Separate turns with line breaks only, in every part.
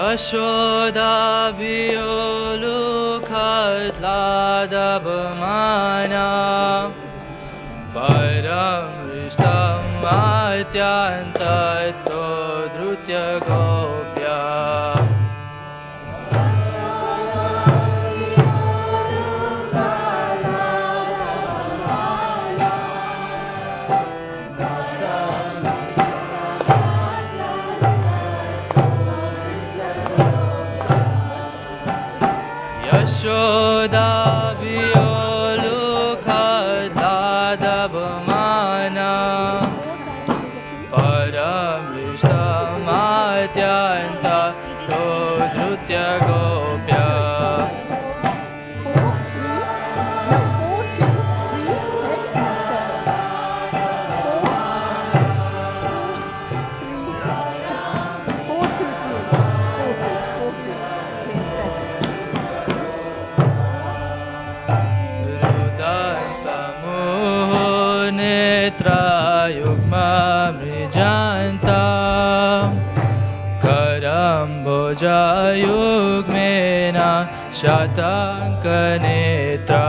Yashoda Vyolukhatladabhamana Param Rishtam Atyantato Drutya Gopya Yashoda Vyolukhatladabhamana Paramrishtamathyanta Dodrutya Gopya Yugma Mrijanta Karamboja Yugmena Shatankanetra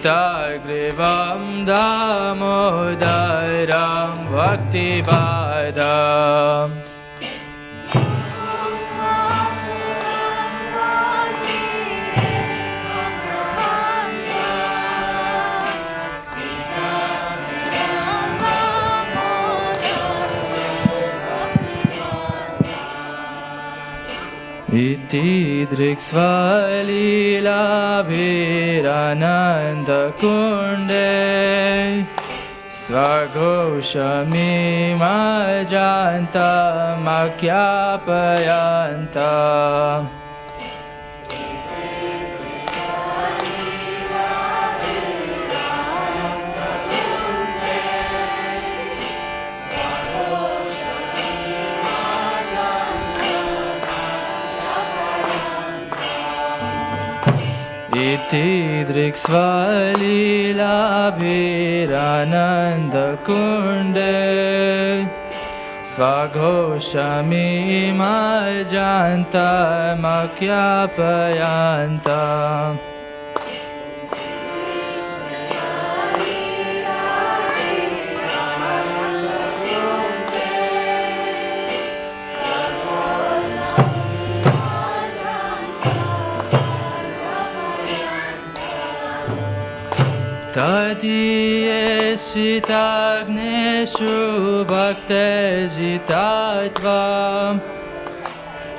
Stitagrivam Damodaram Bhaktivedanta Iti Driksvalila Virananda Kunde Svaghoshamim Ajanta Makyapayanta Iti Driksvalila Virananda Kunde Svaghoshamim Ajanta Makyapayanta Tadiyeshitagneshu bhaktejitatvam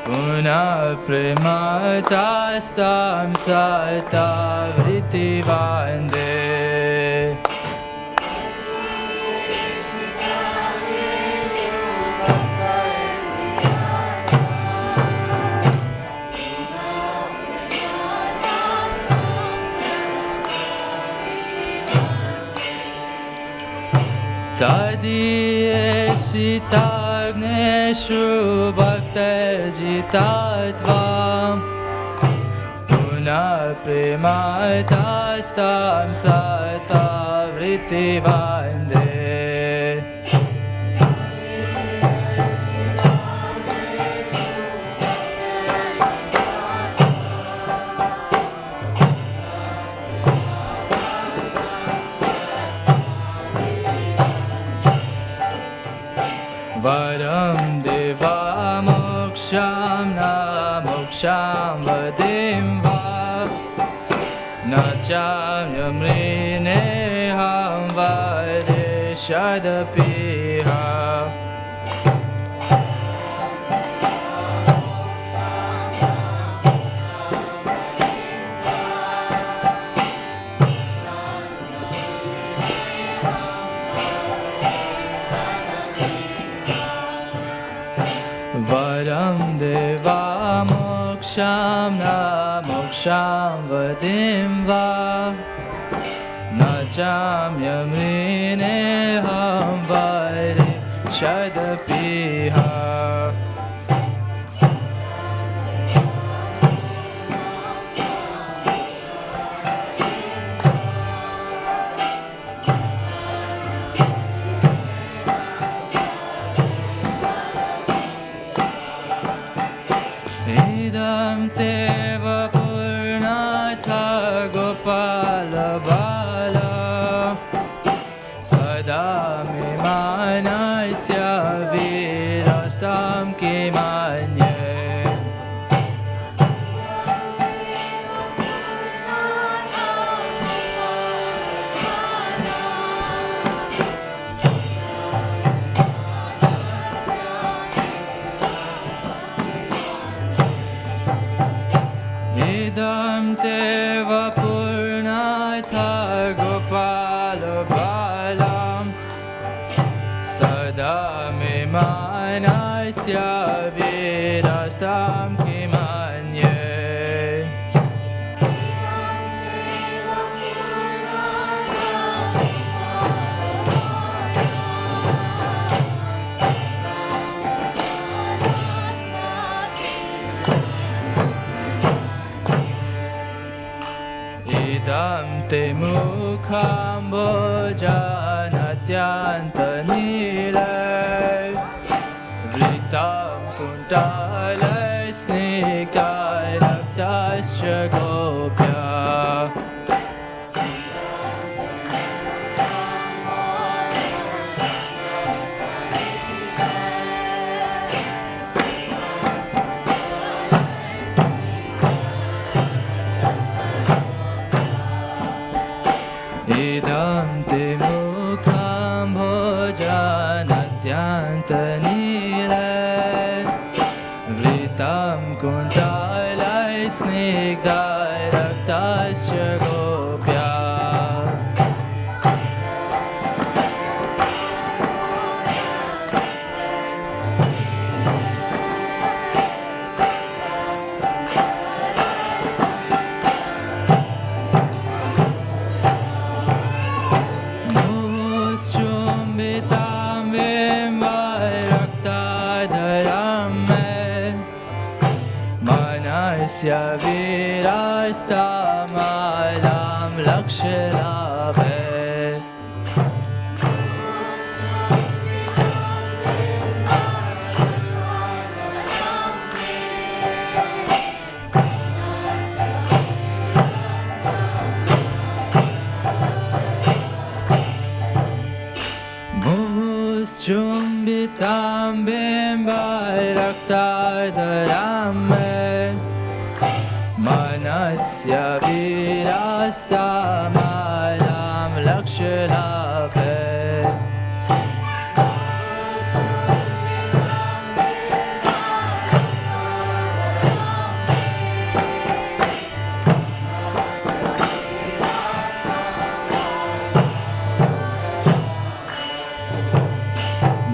Puna prematastam sata vritti vande Tadiyeshitagneshu Puraneshu Bhaktajitatvam Puna Prematastam Sata Vritti Vande Varam Deva Moksham Na Moksham Vadim Va Nacham Yamrineham Vadeshadapiha Varam Deva Moksham Na Moksham Vadim Va Nacham Yamrineham Vadeshadapiha Idam Teva Purnatha Gopala Bala Sadami Manasya Virastam Kimanye Idam Teva Purnatha Gopala Balam Sadami Manasya Virastam Kimanye Idam te mukham bhojanatyanta nilay Vritam kuntalay snikay raktasya gopya Idam te mukham bhojanatyanta nilay Vritam kuntalay snigdhay raktasya gopya Manasya virastamalam lakshalabe Chumbitam bimbay raktadaram Manasya virastamalam lakshalabe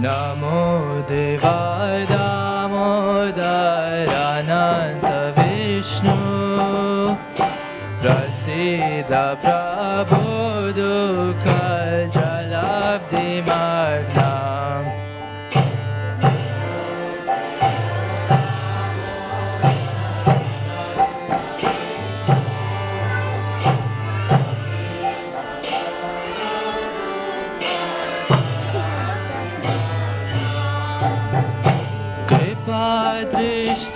Namo Devaya Damodarananta Vishnu Prasida Prabhu Dukha Jalabdi Magnam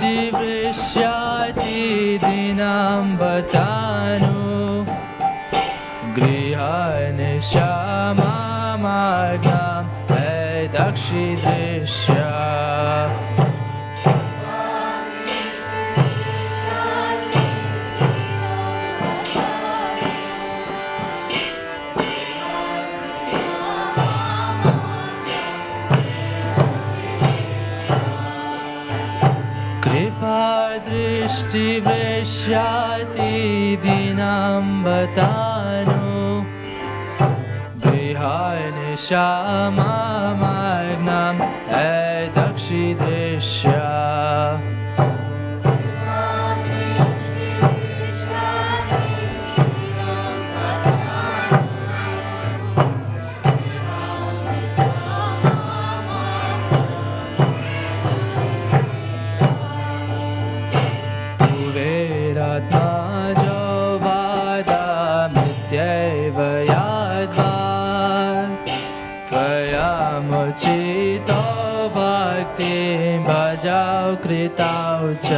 दृष्टिवृष्याति दीनां बतानु गृहानिशमामाज्ञां दक्षिदृश्या दृष्टिवृष्याति दीनां बतानु गृहानिशमामाज्ञां दक्षिदृश्या चितो भक्तिं भजौ कृतौ च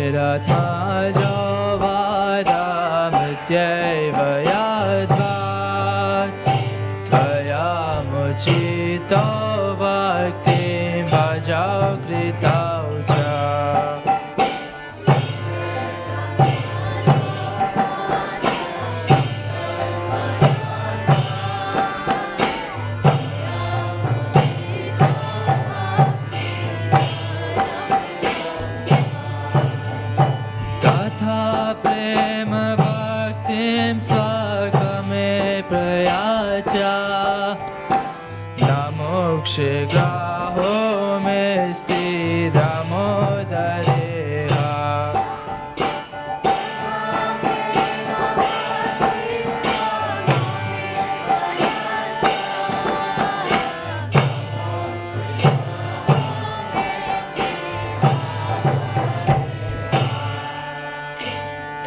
कुबेरात्मजो वादामित्यैव चितो भक्तिं भजौ कृतौ च तथा प्रेम भक्तिं स्वगमे प्रयाचा मोक्षग्राहो मे स्थितमोदरेहा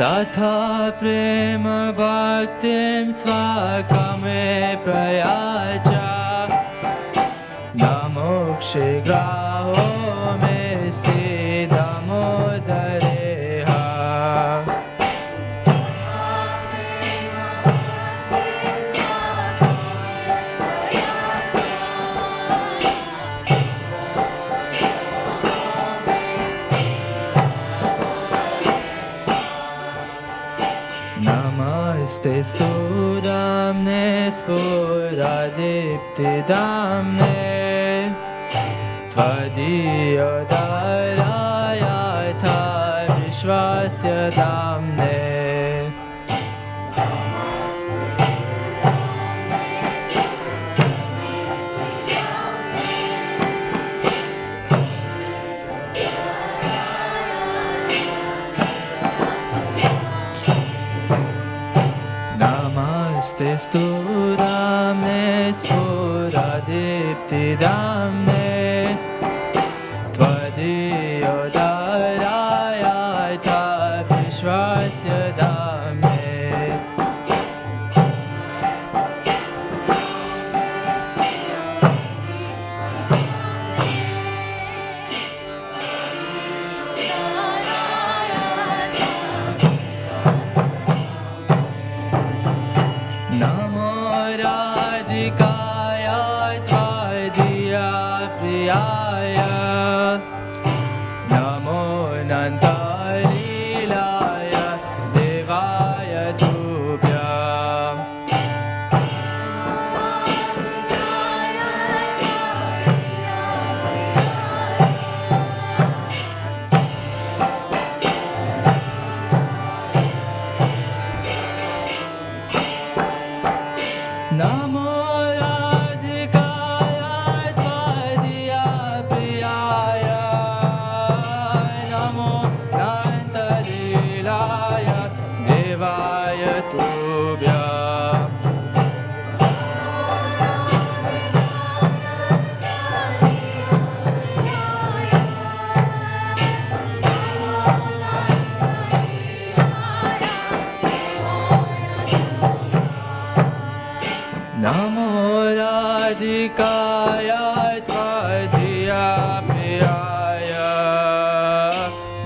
तथा प्रेम भक्तिं स्वगमे प्रयाचा मोक्षग्राहो मे स्थितमोदरेहा नमस्ते स्तुदाम्ने स्फुरदीप्तिदाम्ने त्वदीयोदाराय यथा विश्वस्य दाम्ने नमस्ते स्तुदाम्ने स्फुरदीप्तिदाम्ने त्वदीयोदाराय यथा विश्वस्य दाम्ने नमो राधिकाय त्वदीया प्रियाय नमो नन्दलीलाय देवाय तुभ्यम् नमो राधिकाय त्वदीया प्रियाय Radhikaya Tvadhiya Priyaya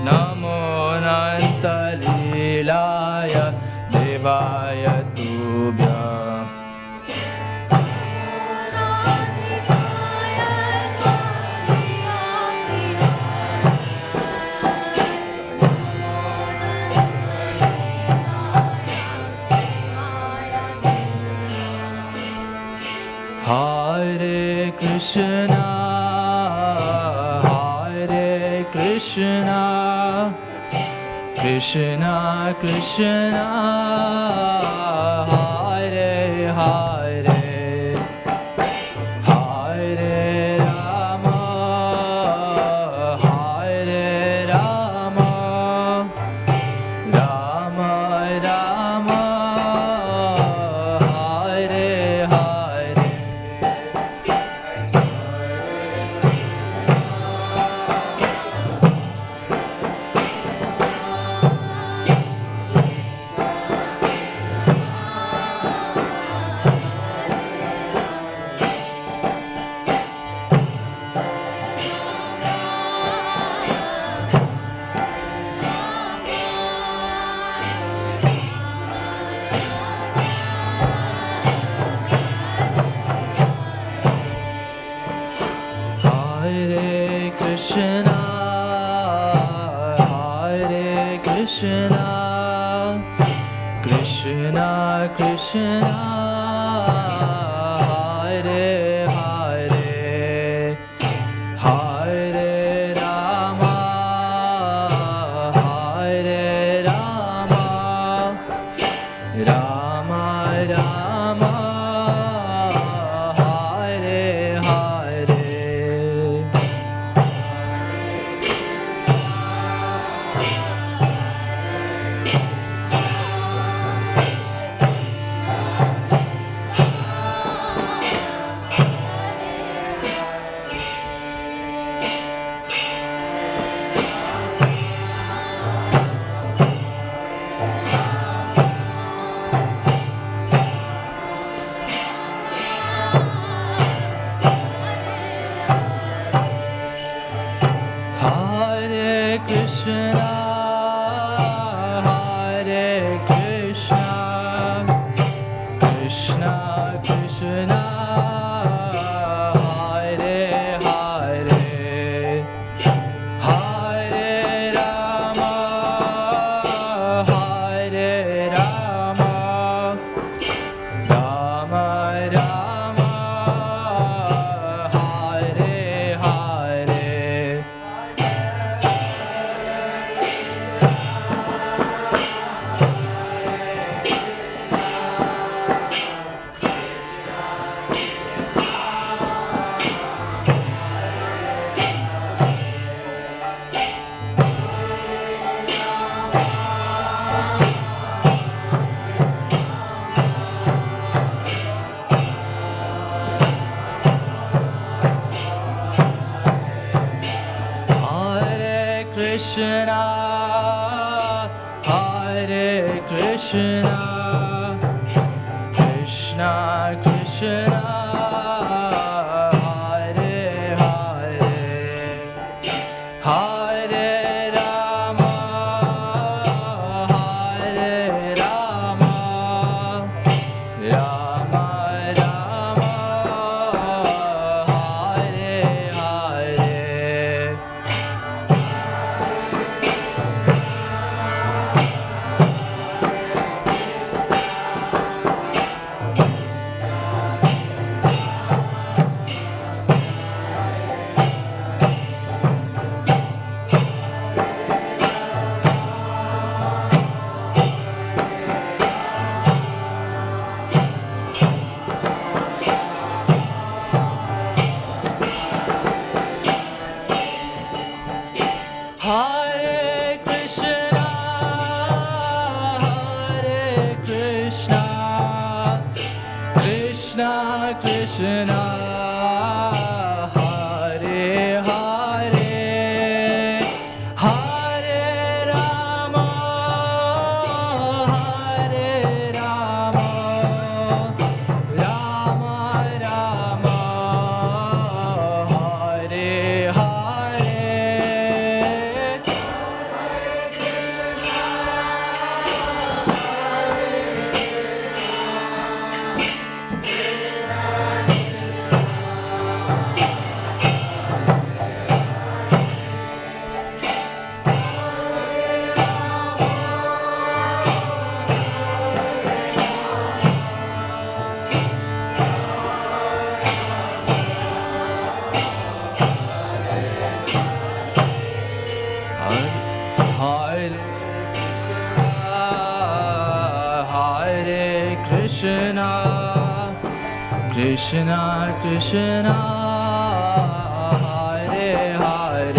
Namo Nantalilaya Devaya Tubhyam. Hare Krishna, Hare Krishna, Krishna Krishna, Hare Hare, Hare Rama, Hare Rama, Rama Rama, Hare Hare. Hare Krishna, Hare Krishna, Krishna Krishna, Hare Hare, Hare Rama, Hare Rama, Rama Rama, Hare Hare. Hare Krishna, Hare Krishna, Krishna Krishna, Hare Hare, Hare Rama, Hare Rama, Rama Rama, Hare Hare. Hare Krishna, Hare Krishna, Krishna Krishna, Hare Hare, Hare Rama, Hare Rama, Rama Rama, Hare Hare. Krishna, Krishna Krishna, Hare Hare,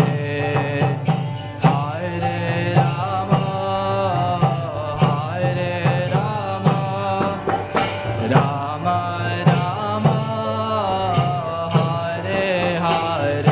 Hare Rama, Hare Rama, Rama Rama, Hare Hare.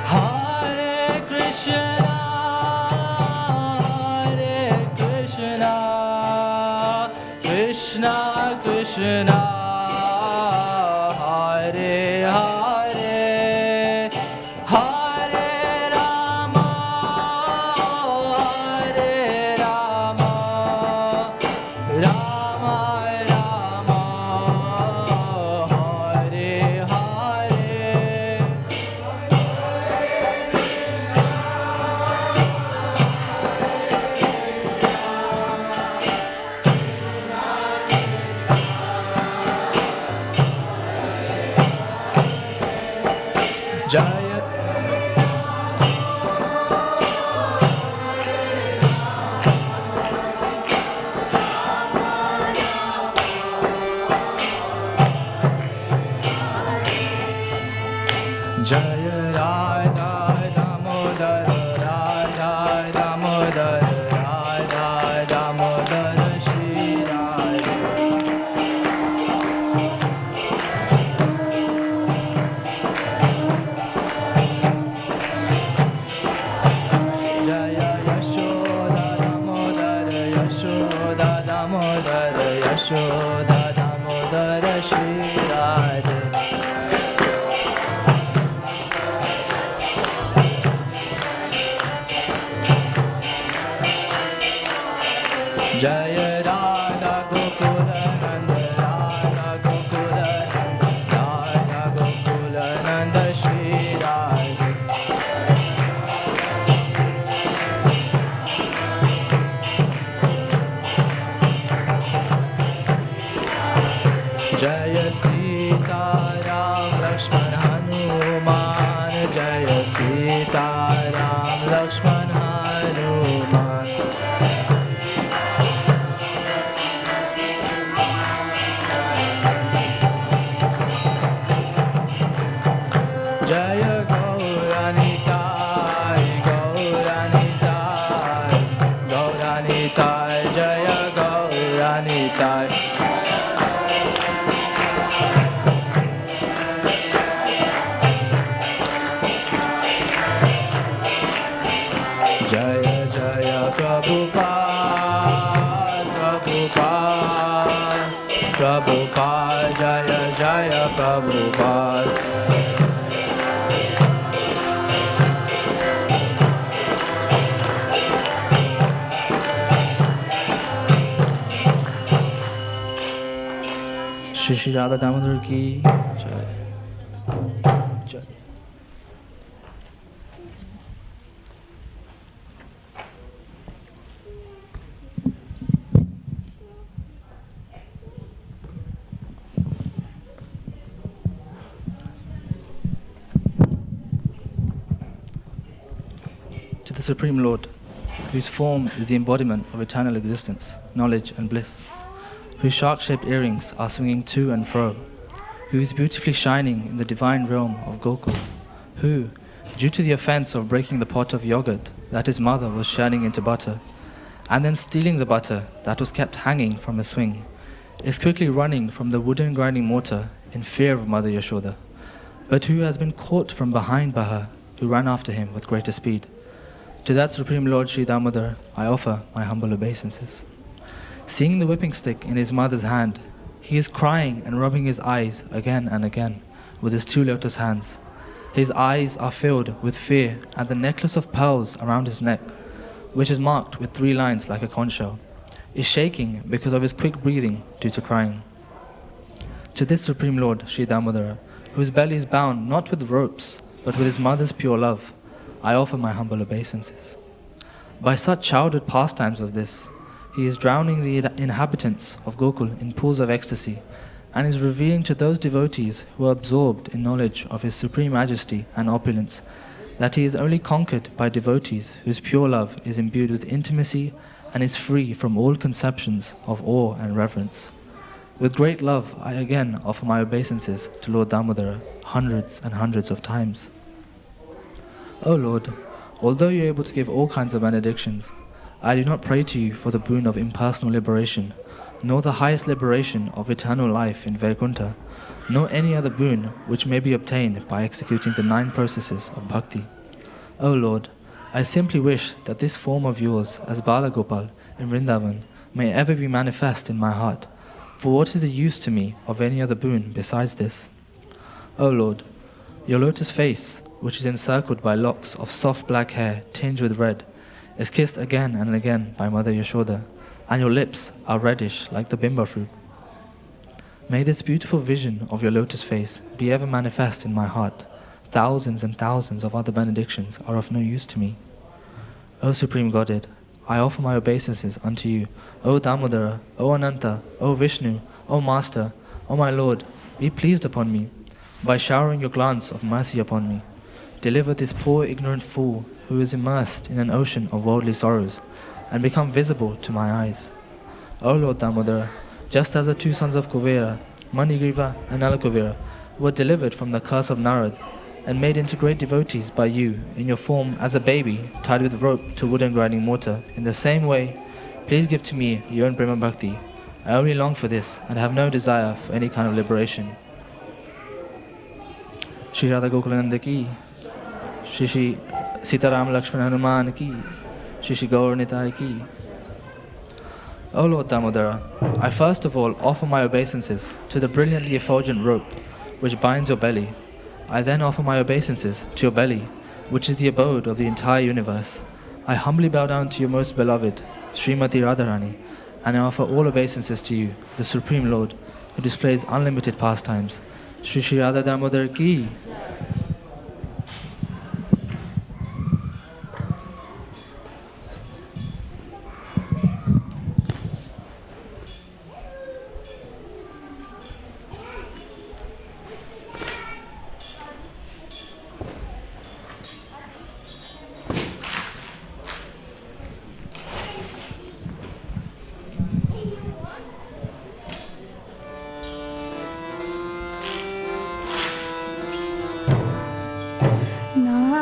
Hare Krishna, Krishna Krishna, Hare Hare, Hare Rama, Hare Rama, Rama Rama, Hare Hare. Jaya Jaya Radha Damodar, Radha Damodar, Radha Damodar, Shri Radha. Jaya Yashoda Damodar, Yashoda Damodar, Yashoda Damodar, Shri Radha. Jaya Radha Gokula Nanda, Radha Gokula Nanda, Radha Gokula Nanda, Shri Radha. Jaya Sita Ram Lakshman Hanuman, Jaya Sita Ram Lakshman Hanuman. Jaya Gauranitai, Gauranitai, Gauranitai, Jaya Gauranitai. Jaya Jaya Prabhupada, Prabhupada, Prabhupada, Jaya Jaya Prabhupada. Shri Shri Radha Damodar ki jai. Jai. To the Supreme Lord, whose form is the embodiment of eternal existence, knowledge and bliss, whose shark-shaped earrings are swinging to and fro, who is beautifully shining in the divine realm of Gokul, who, due to the offense of breaking the pot of yogurt that his mother was churning into butter, and then stealing the butter that was kept hanging from a swing, is quickly running from the wooden grinding mortar in fear of Mother Yashoda, but who has been caught from behind by her, who ran after him with greater speed. To that Supreme Lord Sri Damodar, I offer my humble obeisances. Seeing the whipping stick in his mother's hand, he is crying and rubbing his eyes again and again with his two lotus hands. His eyes are filled with fear at the necklace of pearls around his neck, which is marked with 3 lines like a conch shell, is shaking because of his quick breathing due to crying. To this Supreme Lord, Sri Damodara, whose belly is bound not with ropes, but with his mother's pure love, I offer my humble obeisances. By such childhood pastimes as this, he is drowning the inhabitants of Gokul in pools of ecstasy, and is revealing to those devotees who are absorbed in knowledge of his supreme majesty and opulence that he is only conquered by devotees whose pure love is imbued with intimacy and is free from all conceptions of awe and reverence. With great love, I again offer my obeisances to Lord Damodara hundreds and hundreds of times. O Lord, although you are able to give all kinds of benedictions, I do not pray to you for the boon of impersonal liberation, nor the highest liberation of eternal life in Vaikuntha, nor any other boon which may be obtained by executing the 9 processes of bhakti. O Lord, I simply wish that this form of yours as Balagopal in Vrindavan may ever be manifest in my heart, for what is the use to me of any other boon besides this? O Lord, your lotus face, which is encircled by locks of soft black hair tinged with red, is kissed again and again by Mother Yashoda, and your lips are reddish like the bimba fruit. May this beautiful vision of your lotus face be ever manifest in my heart. Thousands and thousands of other benedictions are of no use to me. O Supreme Godhead, I offer my obeisances unto you, O Damodara, O Ananta, O Vishnu, O Master, O my Lord, be pleased upon me, by showering your glance of mercy upon me. Deliver this poor ignorant fool who is immersed in an ocean of worldly sorrows, and become visible to my eyes. O Lord Damodara, just as the 2 sons of Kuvera, Manigriva and Nalakuvera, were delivered from the curse of Narad, and made into great devotees by you in your form as a baby tied with rope to wooden grinding mortar, in the same way, please give to me your own Brahma Bhakti. I only long for this and have no desire for any kind of liberation. Shri Radha Gokulananda ki, Shri Shri Sitaram Lakshmana Hanuman ki, Shri Shri Gaur Nitai ki. O Lord Damodara, I first of all offer my obeisances to the brilliantly effulgent rope which binds your belly. I then offer my obeisances to your belly, which is the abode of the entire universe. I humbly bow down to your most beloved, Srimati Radharani, and I offer all obeisances to you, the Supreme Lord, who displays unlimited pastimes. Shri Shri Radha Damodar ki.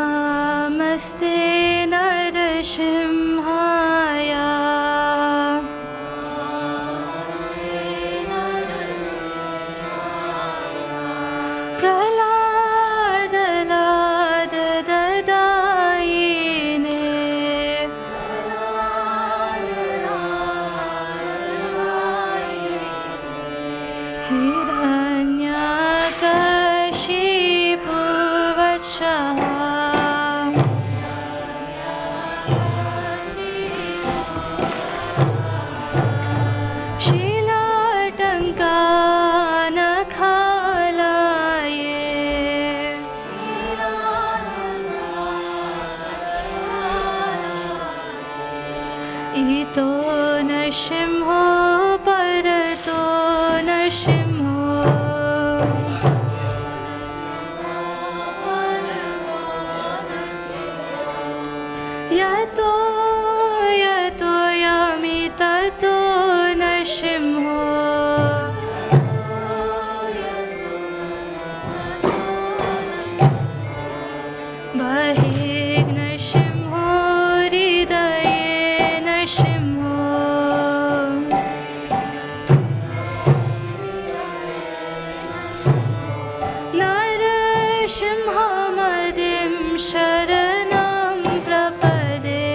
Namaste Narasimhaya Praladalada Dadayine Hiranyakashipu Vatshaha Ito Narsimho Parato Narsimho Yato Yato Yamitato Narsimho Bahig Narsimho Hridaye Narsimho Narasimha Madim Sharanam Prapade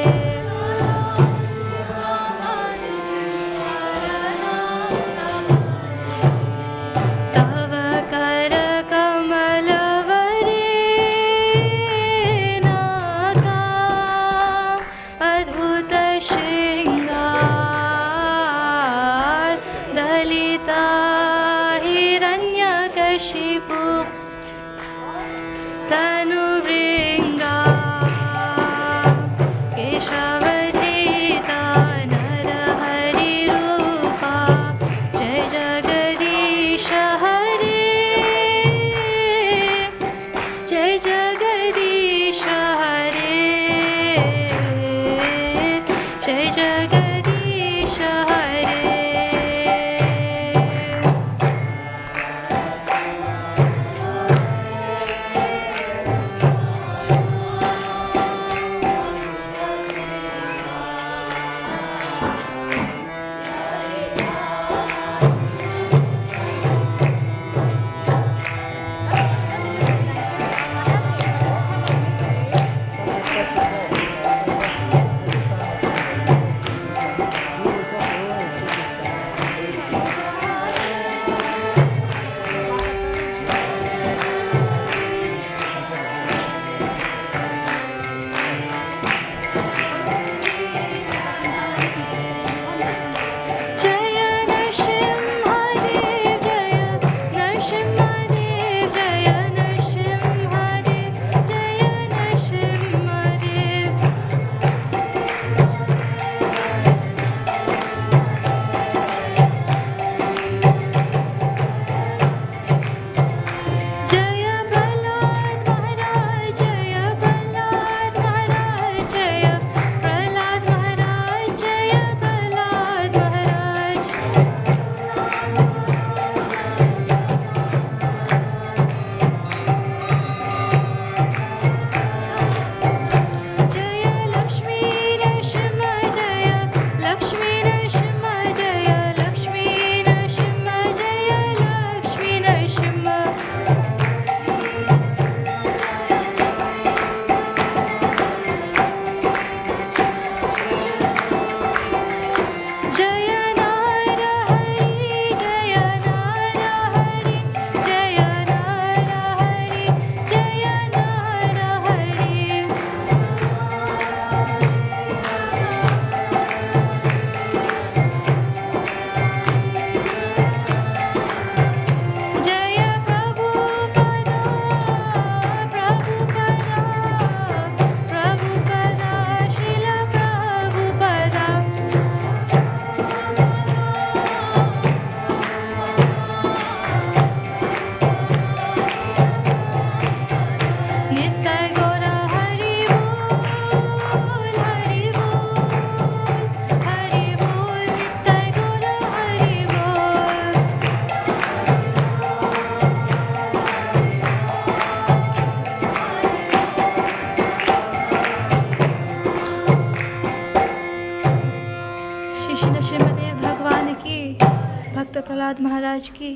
भक्त प्रहलाद महाराज की,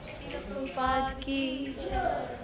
श्रील प्रभुपाद की जय।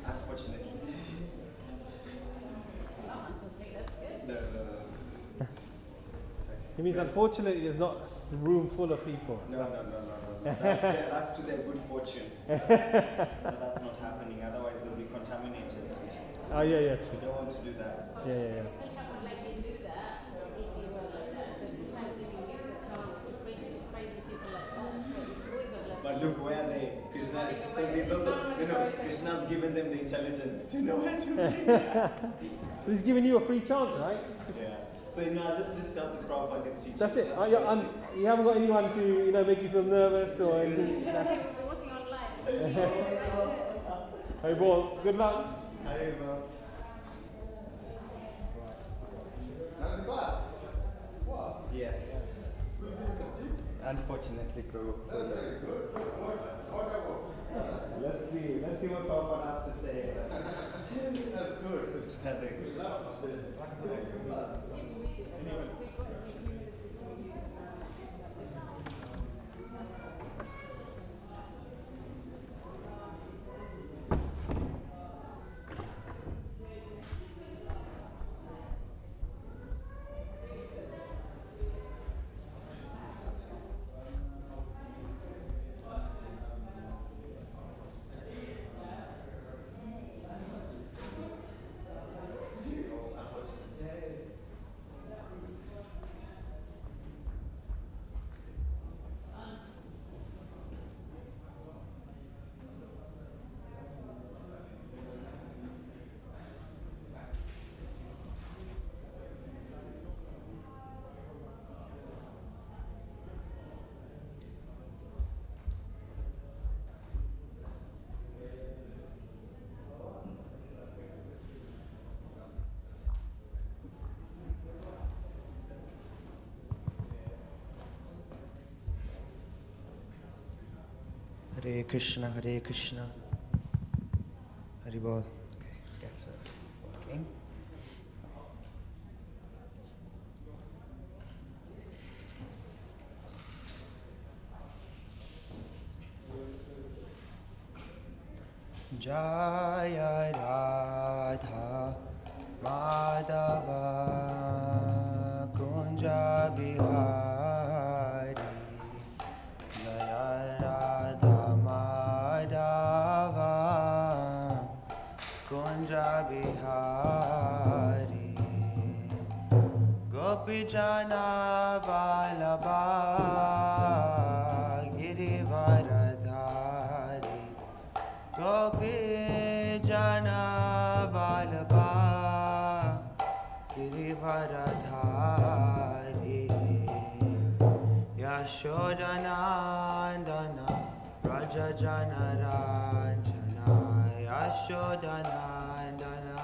Unfortunately.
It means unfortunately there's not a room full of people.
No. That's to their good fortune. But that's not happening, otherwise they'll be contaminated.
Oh yeah,
We don't want to do that.
yeah.
But look where Krishna, because he's also, Krishna's given them the intelligence to know where to be.
He's giving you a free chance, right?
Yeah. So just discuss with Prabhupada his teachings.
That's it. You haven't got anyone to make you feel nervous or anything. Hey, boy, good luck.
Haribo.
Another class? Wow.
Yes. Unfortunately, Prabhu.
That's very good.
Let's see what Prabhupada has to say.
That's good.
Hare Krishna.
Hare Krishna, Hare Krishna. Hari Bol. Okay, guess what? Working. Jaya Radha Madhava Kunja Bihari Jaya Radha Madhava Kunja Bihari Gopi Jana Vallabha Girivaradhari Gopi Jana Vallabha Girivaradhari Yashodanandana Raja Jana Ranjana Yashodanandana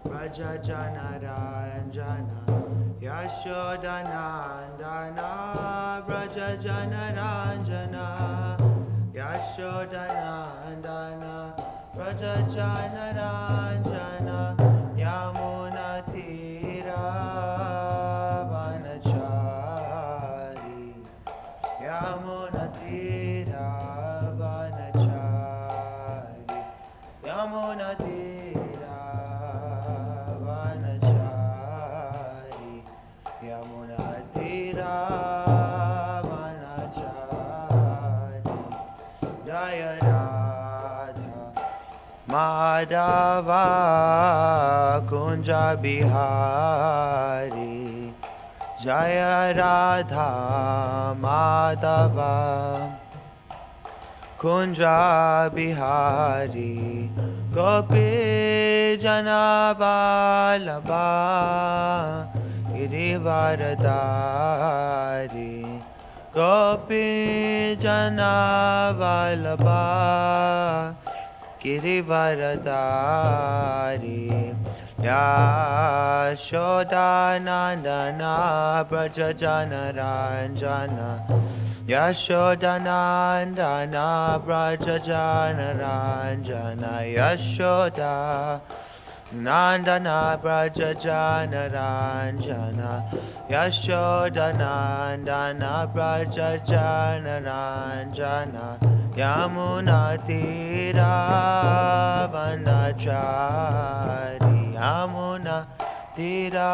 Raja Jana Ranjana Yashodanandana Raja Jana Ranjana Yashodanandana Raja Jana Ranjana Yamuna Tira Vanachari Yamuna Tira Vanachari Yamuna Tira Vanachari Yamuna Tira Jaya Radha Madhava Kunja Bihari Jaya Radha Madhava Kunja Bihari Gopi Jana Vallabha Girivaradhari Gopi Jana Vallabha Girivaradhari Yashodanandana Braja Jana Ranjana Yashodanandana Braja Jana Ranjana Yashoda Nandana Braja Jana Ranjana Yashodanandana Braja Jana Ranjana Yamuna Tira Vanachari Yamuna Tira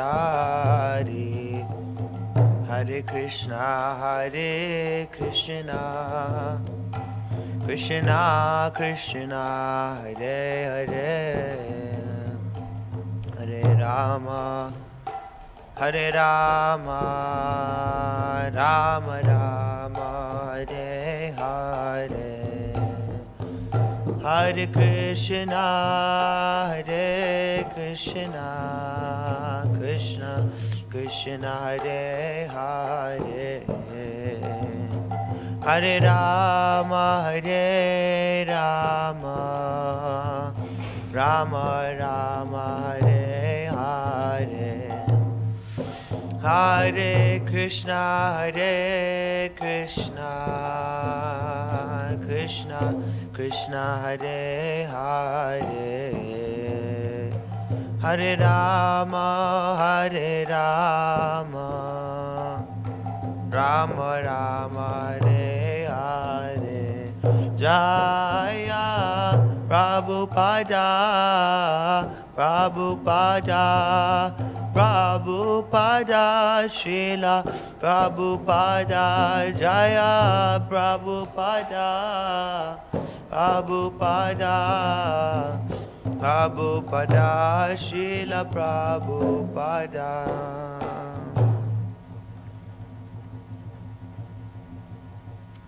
Vanachari Hare Krishna Hare Krishna Krishna Krishna Hare Hare Hare Rama Hare Rama Rama Rama Hare Hare Hare Krishna Hare Krishna Krishna Krishna Hare Hare Hare Rama Hare Rama Rama Rama Hare Hare Hare Krishna Hare Krishna Krishna Krishna Hare Hare Hare Rama Hare Rama Rama Rama Hare Hare Jaya Prabhupada Prabhupada Prabhupada Srila Prabhupada Jaya Prabhupada Prabhupada Prabhupada Srila Prabhupada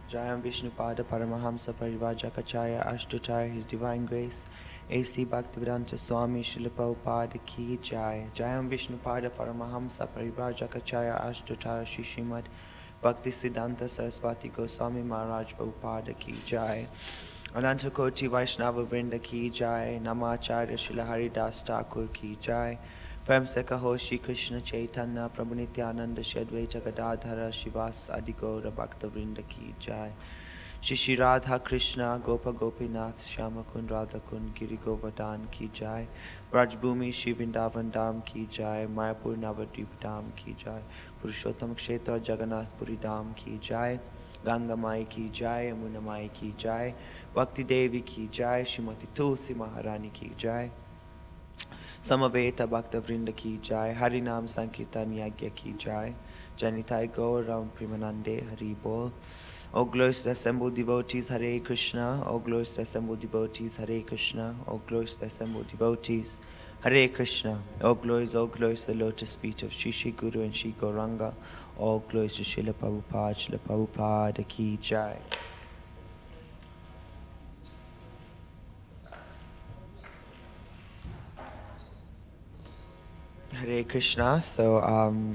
Jayam Vishnupada Paramahamsa Parivrajakacarya Ashtacharya His Divine Grace A.C. Bhaktivedanta Swami Srila Prabhupada Ki Jai Jayam Vishnupada Paramahamsa Parivrajakacarya Ashtacharya Shri Srimad Bhaktisiddhanta Saraswati Goswami Maharaj Prabhupada Ki Jai Ananta Koti Vaishnava Vrinda Ki Jai Namacharya Srila Haridas Thakur Ki Jai Prem se kaho Shri Krishna Chaitanya Prabhu Nityananda Shri Advaita Gadadhara Shivas Adigaura Bhaktivinoda Ki Jai. Shri Shri Radha Krishna Gopa Gopinath Shyama Kund Radha Kund Giri Govardhan Ki Jai. Braj Bhumi Shri Vrindavan Dham Ki Jai. Mayapur Navadvip Dham Ki Jai. Purushottam Kshetra Jagannath Puri Dham Ki Jai. Ganga Mai Ki Jai. Yamuna Mai Ki Jai. Bhakti Devi Ki Jai. Shrimati Tulsi Maharani Ki Jai. Samaveta Bhakta Vrinda Ki Jai. Harinam Sankirtan Yagya Ki Jai. Janitai Gaur Ram Primanande Hari Bol. O glorious assembled devotees, Hare Krishna. O glorious assembled devotees, Hare Krishna. O glorious assembled devotees, Hare Krishna. O glorious, the lotus feet of Shri Shri Guru and Shri Gauranga. O glorious to Srila Prabhupada Ki Jai. Hare Krishna. So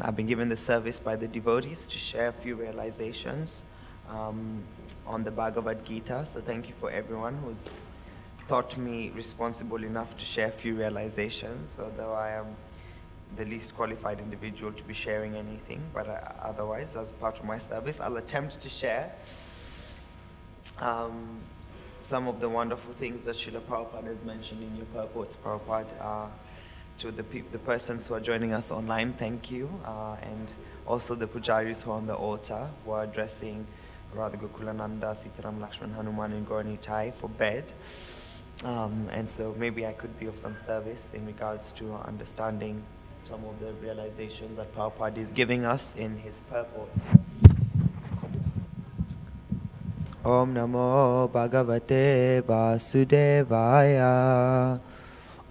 I've been given the service by the devotees to share a few realizations on the Bhagavad Gita. So thank you for everyone who's thought me responsible enough to share a few realizations, although I am the least qualified individual to be sharing anything. But otherwise, as part of my service, I'll attempt to share some of the wonderful things that Srila Prabhupada has mentioned in your purports. Prabhupada, to the persons who are joining us online, thank you. And also the pujaris who are on the altar, who are addressing Radha Gokulananda, Sitaram, Lakshman, Hanuman, and Gauranitai for bed. And so maybe I could be of some service in regards to understanding some of the realizations that Prabhupada is giving us in his purports. Om Namo Bhagavate Vasudevaya.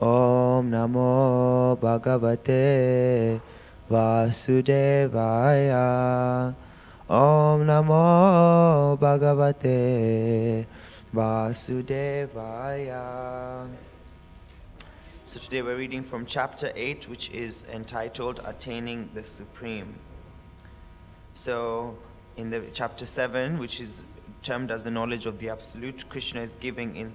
Om Namo Bhagavate Vasudevaya. Om Namo Bhagavate Vasudevaya. So today we're reading from chapter 8, which is entitled Attaining the Supreme. So in the chapter 7, which is termed as the knowledge of the Absolute, Krishna is giving in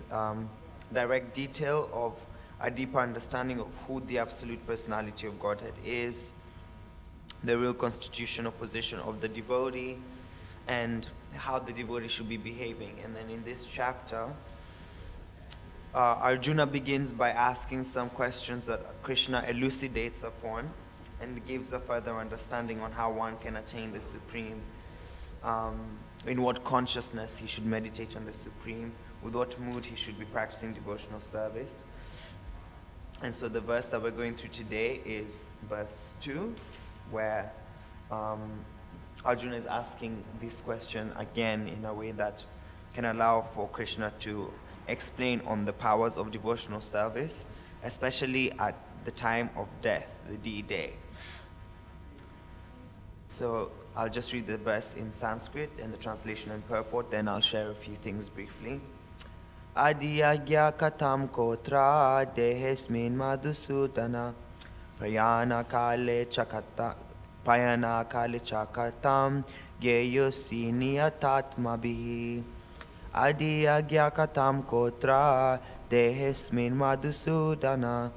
direct detail of a deeper understanding of who the Absolute Personality of Godhead is, the real constitutional position of the devotee, and how the devotee should be behaving. And then in this chapter, Arjuna begins by asking some questions that Krishna elucidates upon and gives a further understanding on how one can attain the Supreme, in what consciousness he should meditate on the Supreme, with what mood he should be practicing devotional service. And so the verse that we're going through today is verse 2, where Arjuna is asking this question again in a way that can allow for Krishna to explain on the powers of devotional service, especially at the time of death, the D-Day. So I'll just read the verse in Sanskrit and the translation and purport, then I'll share a few things briefly. Adiyagya katam kotra dehesmin madhusudana prayana kale chakatam geyosi niyatatmabihi. Adiyagya katam kotra dehesmin madhusudana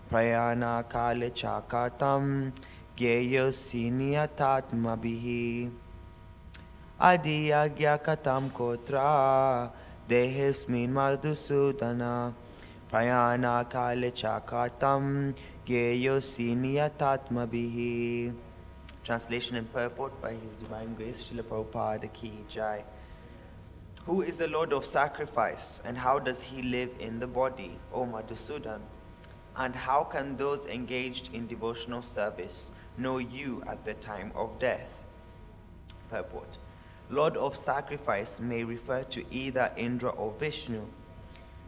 prayana kale chakatam geyosi niyatatmabihi. Adiyagya katam kotra Dehesmin madhusudana prayana kale chakatam geyosi niyatatmabihi. Translation and purport by His Divine Grace Srila Prabhupada Ki Jai. Who is the Lord of sacrifice, and how does he live in the body, O Madhusudan? And how can those engaged in devotional service know you at the time of death? Purport. Lord of sacrifice may refer to either Indra or Vishnu.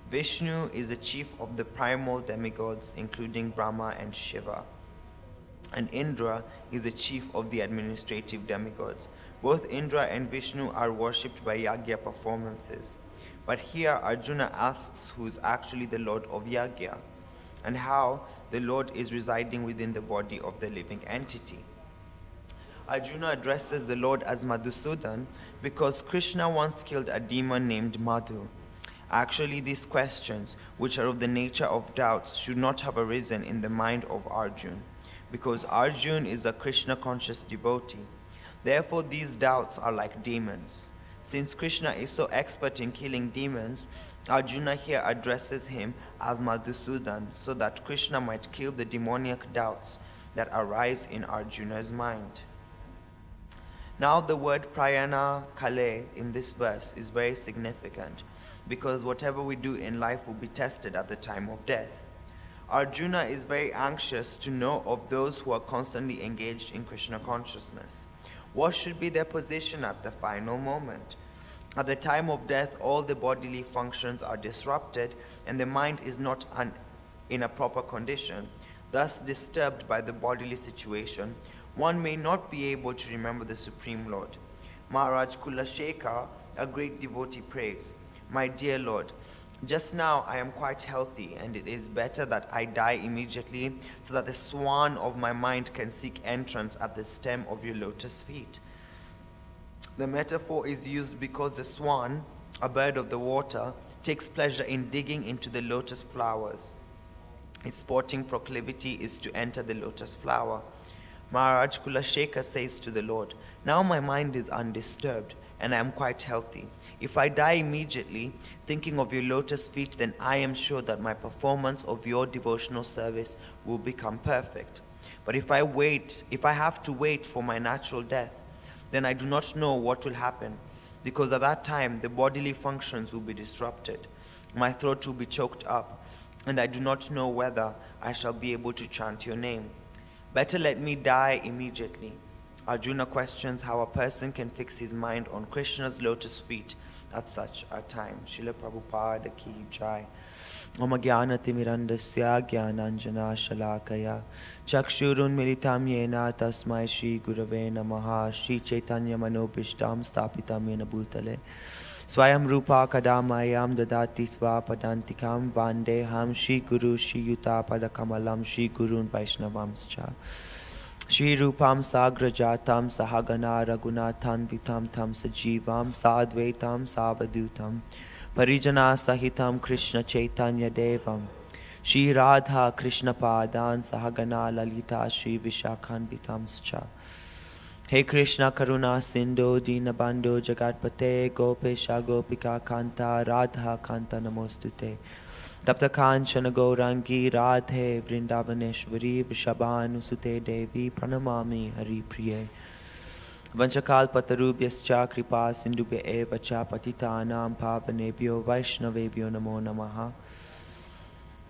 Vishnu is the chief of the primal demigods, including Brahma and Shiva. And Indra is the chief of the administrative demigods. Both Indra and Vishnu are worshipped by Yagya performances. But here Arjuna asks who is actually the Lord of Yagya, and how the Lord is residing within the body of the living entity. Arjuna addresses the Lord as Madhusudan because Krishna once killed a demon named Madhu, Actually, these questions, which are of the nature of doubts, should not have arisen in the mind of Arjuna, because Arjuna is a Krishna-conscious devotee. Therefore, these doubts are like demons. Since Krishna is so expert in killing demons, Arjuna here addresses him as Madhusudan, so that Krishna might kill the demoniac doubts that arise in Arjuna's mind. Now, the word prayana kale in this verse is very significant, because whatever we do in life will be tested at the time of death. Arjuna is very anxious to know of those who are constantly engaged in Krishna consciousness. What should be their position at the final moment? At the time of death, all the bodily functions are disrupted and the mind is not in a proper condition. Thus, disturbed by the bodily situation, one may not be able to remember the Supreme Lord. Maharaj Kulashekar, a great devotee, prays, "My dear Lord, just now I am quite healthy, and it is better that I die immediately so that the swan of my mind can seek entrance at the stem of your lotus feet." The metaphor is used because the swan, a bird of the water, takes pleasure in digging into the lotus flowers. Its sporting proclivity is to enter the lotus flower. Maharaj Kulashekar says to the Lord, "Now my mind is undisturbed, and I am quite healthy. If I die immediately, thinking of your lotus feet, then I am sure that my performance of your devotional service will become perfect. But if I have to wait for my natural death, then I do not know what will happen, because at that time the bodily functions will be disrupted. My throat will be choked up, and I do not know whether I shall be able to chant your name. Better let me die immediately." Arjuna questions how a person can fix his mind on Krishna's lotus feet at such a time. Srila Prabhupada ki jai. Om Jnanatimirandasya Jnananjana Shalakaya Chakshurun Militam Yena Tasmai Shri Gurave Namaha Shri Chaitanya Manobishtam Stapitam Yena Bhutale Swayam Rupa Kadamayam Dadati Svapadantikam Vandeham Shri Guru Shri Yuta Padakamalam Shri Gurun Vaishnavamscha Shri Rupam Sagrajatam Sahagana Raghunathan Vitam Tam Sajivam Sadvaitam Savadutam Parijana Sahitam Krishna Chaitanya Devam Shri Radha Krishna Padan Sahagana Lalita Shri Vishakhan Vitamscha. Hey Krishna Karuna Sindhu Dinabandhu Jagatpate Gopesha Gopika Kanta Radha Kanta Namostute Tapta Kanchana Gaurangi Radhe Vrindavaneshwari Vrishabhanusute Devi Pranamami Hari Priye Vanchakal Patarubhyascha Kripa Sindhubhya Eva Cha Patitanam Pavanebhyo Vaishnavebhyo Namo Namaha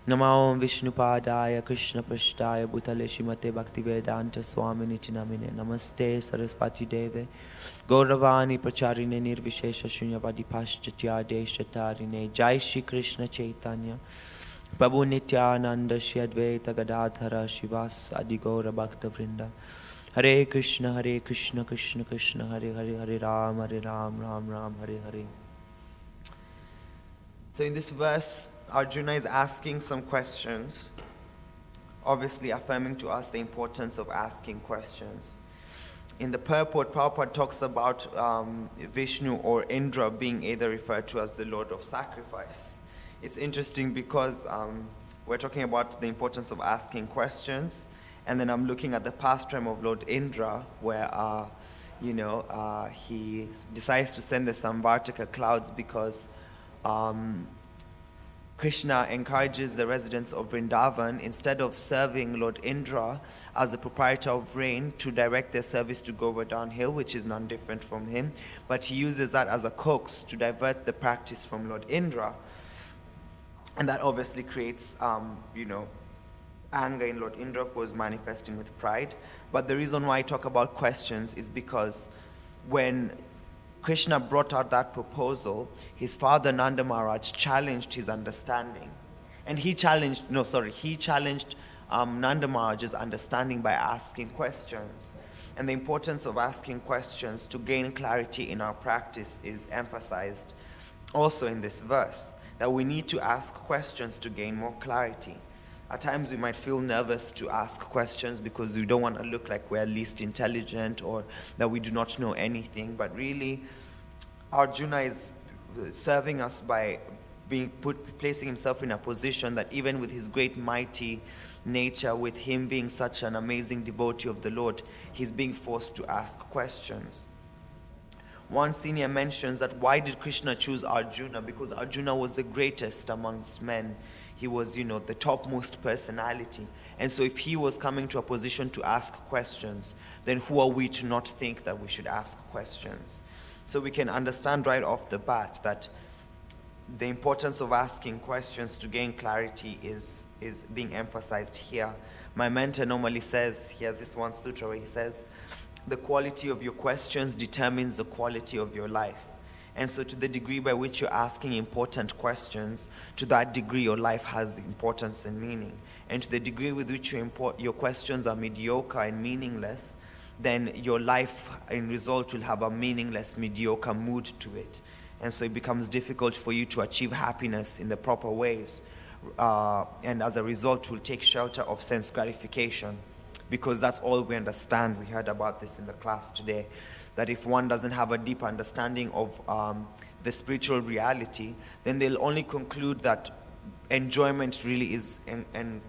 Namo Om Vishnupadaya Krishna Prashtaya Bhutale Shrimate Bhaktivedanta Swaminiti Namine Namaste Saraswati Deve Gauravani Pracharine Nirvishesha Shunyavadi Paschatya Deshatarine Jai Shri Krishna Chaitanya Prabhu Nityananda Shri Advaita Gadadhara Shivas Adi Gaura Bhakta Vrinda Hare Krishna Krishna Krishna Hare Hare Hare Ram Ram Ram Hare Hare. So in this verse, Arjuna is asking some questions, obviously affirming to us the importance of asking questions. In the purport, Prabhupada talks about Vishnu or Indra being either referred to as the Lord of Sacrifice. It's interesting because we're talking about the importance of asking questions, and then I'm looking at the pastime of Lord Indra, where he decides to send the Samvartaka clouds because Krishna encourages the residents of Vrindavan, instead of serving Lord Indra as the proprietor of rain, to direct their service to Govardhan Hill, which is none different from him, but he uses that as a coax to divert the practice from Lord Indra. And that obviously creates, anger in Lord Indra, who is manifesting with pride. But the reason why I talk about questions is because when Krishna brought out that proposal, his father Nanda Maharaj challenged his understanding. And he challenged Nanda Maharaj's understanding by asking questions. And the importance of asking questions to gain clarity in our practice is emphasized also in this verse, that we need to ask questions to gain more clarity. At times we might feel nervous to ask questions because we don't want to look like we're least intelligent or that we do not know anything, but really Arjuna is serving us by placing himself in a position that even with his great mighty nature, with him being such an amazing devotee of the Lord, he's being forced to ask questions. One senior mentions that why did Krishna choose Arjuna? Because Arjuna was the greatest amongst men. He was, the topmost personality. And so if he was coming to a position to ask questions, then who are we to not think that we should ask questions? So we can understand right off the bat that the importance of asking questions to gain clarity is being emphasized here. My mentor normally says, he has this one sutra where he says, the quality of your questions determines the quality of your life. And so to the degree by which you're asking important questions, to that degree your life has importance and meaning. And to the degree with which your questions are mediocre and meaningless, then your life in result will have a meaningless, mediocre mood to it. And so it becomes difficult for you to achieve happiness in the proper ways. And as a result, will take shelter of sense gratification. Because that's all we understand. We heard about this in the class today, that if one doesn't have a deep understanding of the spiritual reality, then they'll only conclude that enjoyment really is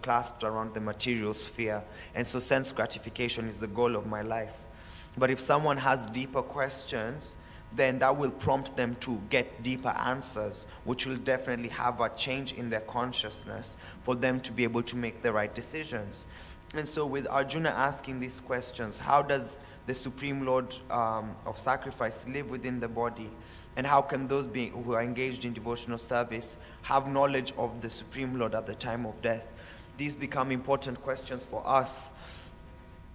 clasped around the material sphere, and so sense gratification is the goal of my life. But if someone has deeper questions, then that will prompt them to get deeper answers, which will definitely have a change in their consciousness for them to be able to make the right decisions. And so with Arjuna asking these questions, how does the Supreme Lord of Sacrifice live within the body? And how can those who are engaged in devotional service have knowledge of the Supreme Lord at the time of death? These become important questions for us.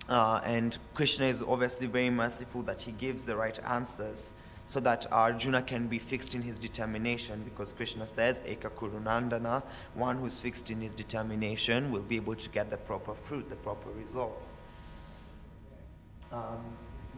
And Krishna is obviously very merciful that he gives the right answers so that Arjuna can be fixed in his determination, because Krishna says, Eka Kurunandana, one who's fixed in his determination will be able to get the proper fruit, the proper results.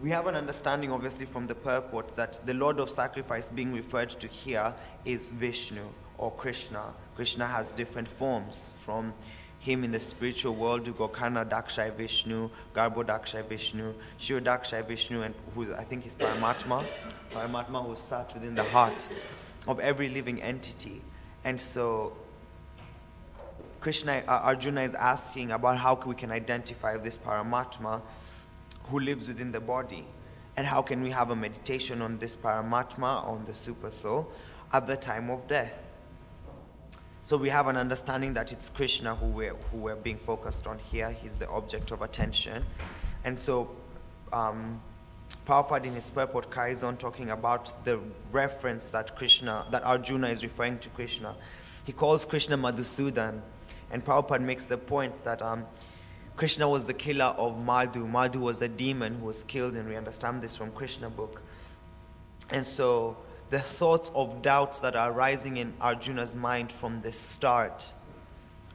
We have an understanding, obviously, from the purport that the Lord of Sacrifice being referred to here is Vishnu or Krishna. Krishna has different forms. From him in the spiritual world, you go Karna Dakshay Vishnu, Garbo Dakshay Vishnu, Shiva Dakshay Vishnu, and who I think is Paramatma who sat within the heart of every living entity. And so Arjuna is asking about how we can identify this Paramatma who lives within the body, and how can we have a meditation on this Paramatma, on the Super Soul, at the time of death. So we have an understanding that it's Krishna who we're being focused on here. He's the object of attention. And so Prabhupada in his purport carries on talking about the reference that Arjuna is referring to Krishna. He calls Krishna Madhusudan, and Prabhupada makes the point that Krishna was the killer of Madhu. Madhu was a demon who was killed, and we understand this from Krishna book. And so the thoughts of doubts that are arising in Arjuna's mind from the start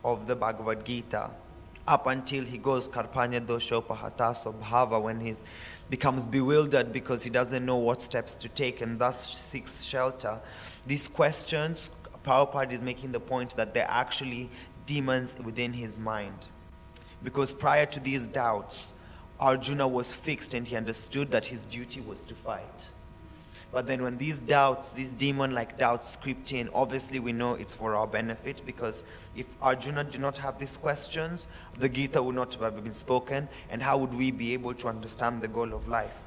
of the Bhagavad Gita up until he goes Karpanya Doshopahataso Bhava, when he becomes bewildered because he doesn't know what steps to take and thus seeks shelter. These questions, Prabhupada is making the point that they're actually demons within his mind. Because prior to these doubts, Arjuna was fixed and he understood that his duty was to fight. But then when these doubts, these demon-like doubts crept in, obviously we know it's for our benefit, because if Arjuna did not have these questions, the Gita would not have been spoken, and how would we be able to understand the goal of life?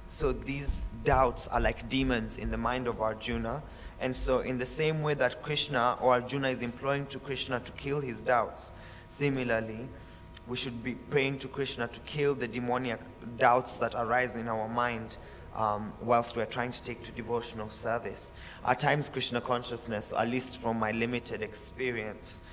So these doubts are like demons in the mind of Arjuna. And so in the same way that Krishna or Arjuna is imploring to Krishna to kill his doubts, similarly, we should be praying to Krishna to kill the demoniac doubts that arise in our mind whilst we are trying to take to devotional service. At times, Krishna consciousness, at least from my limited experience,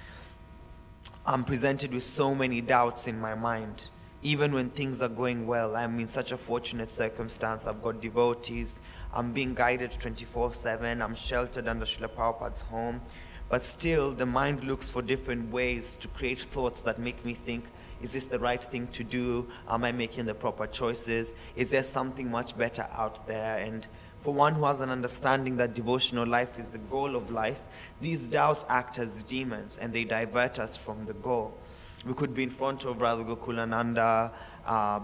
I'm presented with so many doubts in my mind. Even when things are going well, I'm in such a fortunate circumstance. I've got devotees, I'm being guided 24/7, I'm sheltered under Srila Prabhupada's home. But still, the mind looks for different ways to create thoughts that make me think, is this the right thing to do? Am I making the proper choices? Is there something much better out there? And for one who has an understanding that devotional life is the goal of life, these doubts act as demons and they divert us from the goal. We could be in front of Radha Gokulananda,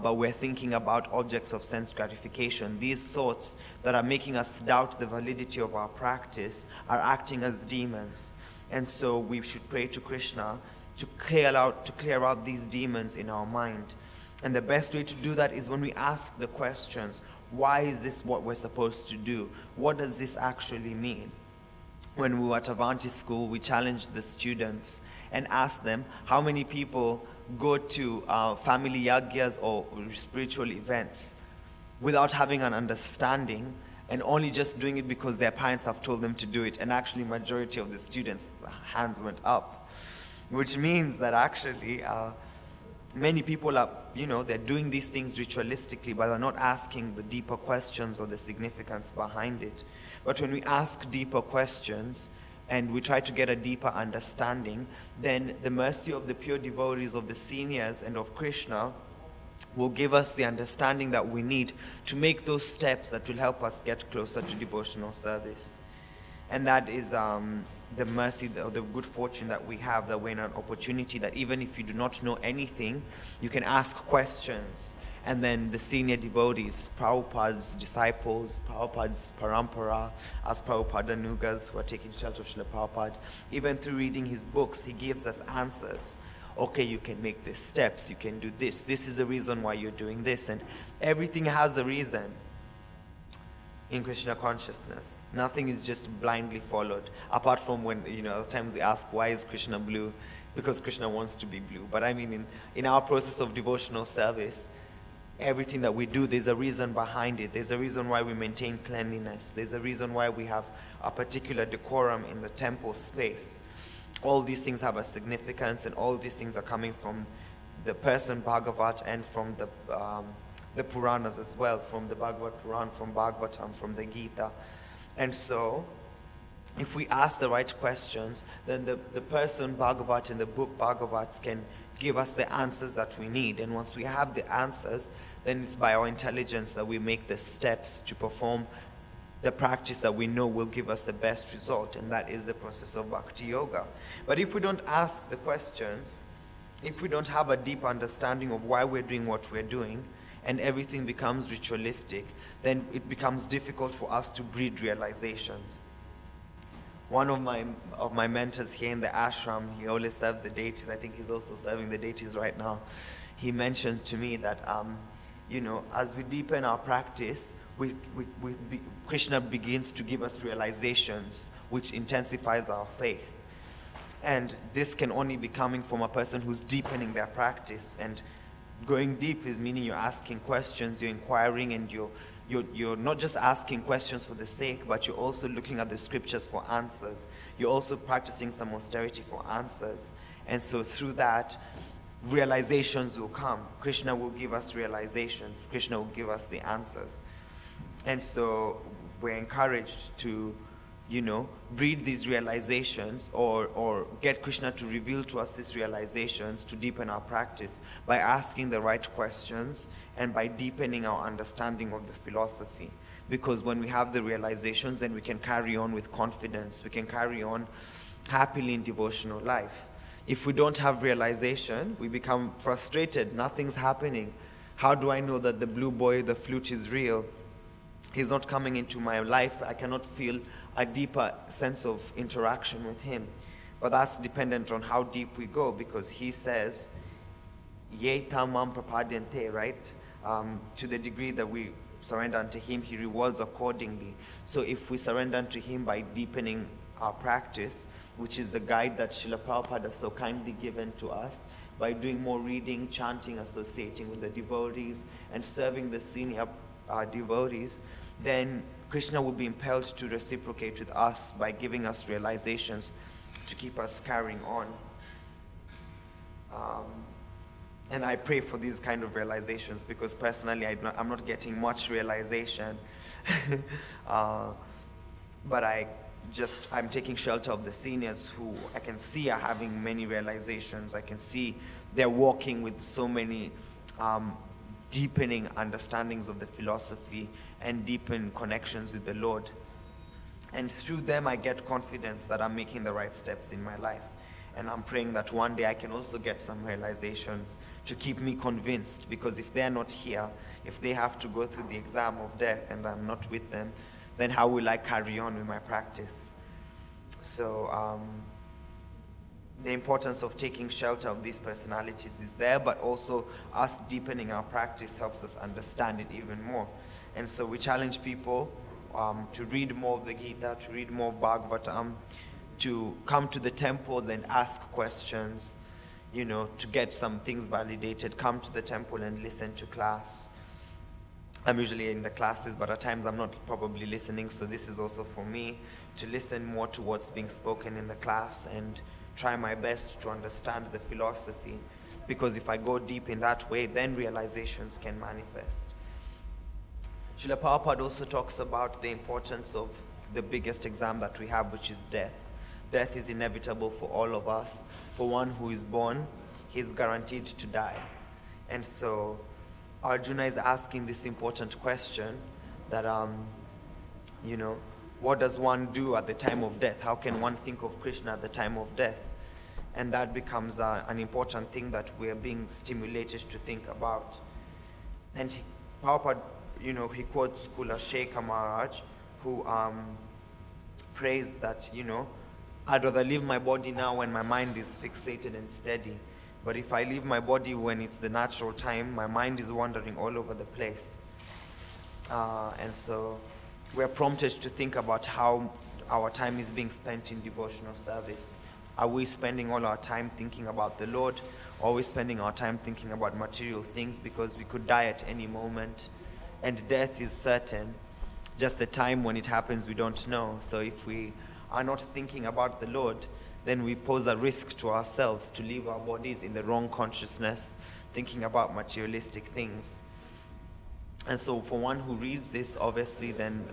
but we're thinking about objects of sense gratification. These thoughts that are making us doubt the validity of our practice are acting as demons. And so we should pray to Krishna to clear out these demons in our mind. And the best way to do that is when we ask the questions, why is this what we're supposed to do? What does this actually mean? When we were at Avanti school, we challenged the students and asked them how many people go to family yagyas or spiritual events without having an understanding and only just doing it because their parents have told them to do it. And actually, majority of the students' hands went up, which means that actually many people are, they're doing these things ritualistically, but are not asking the deeper questions or the significance behind it. But when we ask deeper questions and we try to get a deeper understanding, then the mercy of the pure devotees, of the seniors and of Krishna will give us the understanding that we need to make those steps that will help us get closer to devotional service. And that is the mercy, the good fortune that we have, that we're in an opportunity that even if you do not know anything, you can ask questions. And then the senior devotees, Prabhupada's disciples, Prabhupada's parampara, as Prabhupada Nugas who are taking shelter of Srila Prabhupada, even through reading his books, he gives us answers. Okay, you can make these steps, you can do this. This is the reason why you're doing this. And everything has a reason in Krishna consciousness. Nothing is just blindly followed. Apart from when, at times we ask, why is Krishna blue? Because Krishna wants to be blue. But I mean, in our process of devotional service, everything that we do, there's a reason behind it. There's a reason why we maintain cleanliness. There's a reason why we have a particular decorum in the temple space. All these things have a significance, and all these things are coming from the person Bhagavat and from the Puranas as well, from the Bhagavad Puran, from Bhagavatam, from the Gita. And so, if we ask the right questions, then the person Bhagavat in the book Bhagavats can give us the answers that we need. And once we have the answers, then it's by our intelligence that we make the steps to perform the practice that we know will give us the best result, and that is the process of Bhakti Yoga. But if we don't ask the questions, if we don't have a deep understanding of why we're doing what we're doing, and everything becomes ritualistic, then it becomes difficult for us to breed realizations. One of my mentors here in the ashram, he always serves the deities. I think he's also serving the deities right now. He mentioned to me that, as we deepen our practice, Krishna begins to give us realizations, which intensifies our faith. And this can only be coming from a person who's deepening their practice. And going deep is meaning you're asking questions, you're inquiring, and you're not just asking questions for the sake, but you're also looking at the scriptures for answers. You're also practicing some austerity for answers. And so through that, realizations will come. Krishna will give us realizations. Krishna will give us the answers. And so we're encouraged to, breed these realizations or get Krishna to reveal to us these realizations to deepen our practice by asking the right questions and by deepening our understanding of the philosophy. Because when we have the realizations, then we can carry on with confidence. We can carry on happily in devotional life. If we don't have realization, we become frustrated. Nothing's happening. How do I know that the blue boy, the flute is real? He's not coming into my life. I cannot feel a deeper sense of interaction with him. But that's dependent on how deep we go, because he says, Ye tamam prapadyante, right? To the degree that we surrender unto him, he rewards accordingly. So if we surrender unto him by deepening our practice, which is the guide that Srila Prabhupada has so kindly given to us, by doing more reading, chanting, associating with the devotees, and serving the senior devotees, then Krishna will be impelled to reciprocate with us by giving us realizations to keep us carrying on. And I pray for these kind of realizations, because personally I'm not getting much realization. But I'm taking shelter of the seniors who I can see are having many realizations. I can see they're walking with so many deepening understandings of the philosophy and deepen connections with the Lord. And through them I get confidence that I'm making the right steps in my life. And I'm praying that one day I can also get some realizations to keep me convinced, because if they're not here, if they have to go through the exam of death and I'm not with them, then how will I carry on with my practice? So the importance of taking shelter of these personalities is there, but also us deepening our practice helps us understand it even more. And so we challenge people to read more of the Gita, to read more of Bhagavatam, to come to the temple and ask questions, to get some things validated. Come to the temple and listen to class. I'm usually in the classes, but at times I'm not probably listening, so this is also for me to listen more to what's being spoken in the class and try my best to understand the philosophy, because if I go deep in that way, then realizations can manifest. Srila Prabhupada also talks about the importance of the biggest exam that we have, which is death. Death is inevitable for all of us. For one who is born, he is guaranteed to die. And so Arjuna is asking this important question that, what does one do at the time of death? How can one think of Krishna at the time of death? And that becomes an important thing that we are being stimulated to think about. And Prabhupada, he quotes Kula Shekhar Maharaj, who prays that, I'd rather leave my body now when my mind is fixated and steady. But if I leave my body when it's the natural time, my mind is wandering all over the place. And so we're prompted to think about how our time is being spent in devotional service. Are we spending all our time thinking about the Lord? Or are we spending our time thinking about material things? Because we could die at any moment. And death is certain. Just the time when it happens, we don't know. So if we are not thinking about the Lord, then we pose a risk to ourselves to leave our bodies in the wrong consciousness, thinking about materialistic things. And so for one who reads this, obviously, then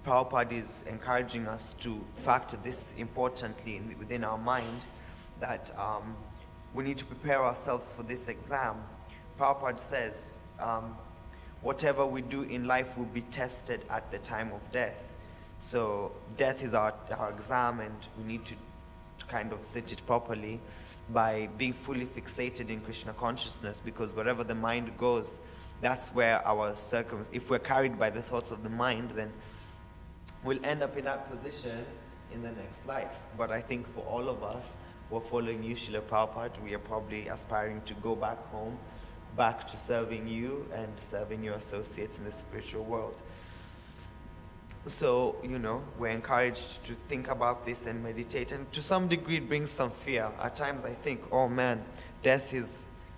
Prabhupada is encouraging us to factor this importantly within our mind, that we need to prepare ourselves for this exam. Prabhupada says, whatever we do in life will be tested at the time of death. So death is our exam, and we need to kind of sit it properly by being fully fixated in Krishna consciousness, because wherever the mind goes, that's where our if we're carried by the thoughts of the mind, then we'll end up in that position in the next life. But I think for all of us who are following you, Srila Prabhupada, we are probably aspiring to go back home, back to serving you and serving your associates in the spiritual world. So, we're encouraged to think about this and meditate. And to some degree, it brings some fear. At times I think, oh man, death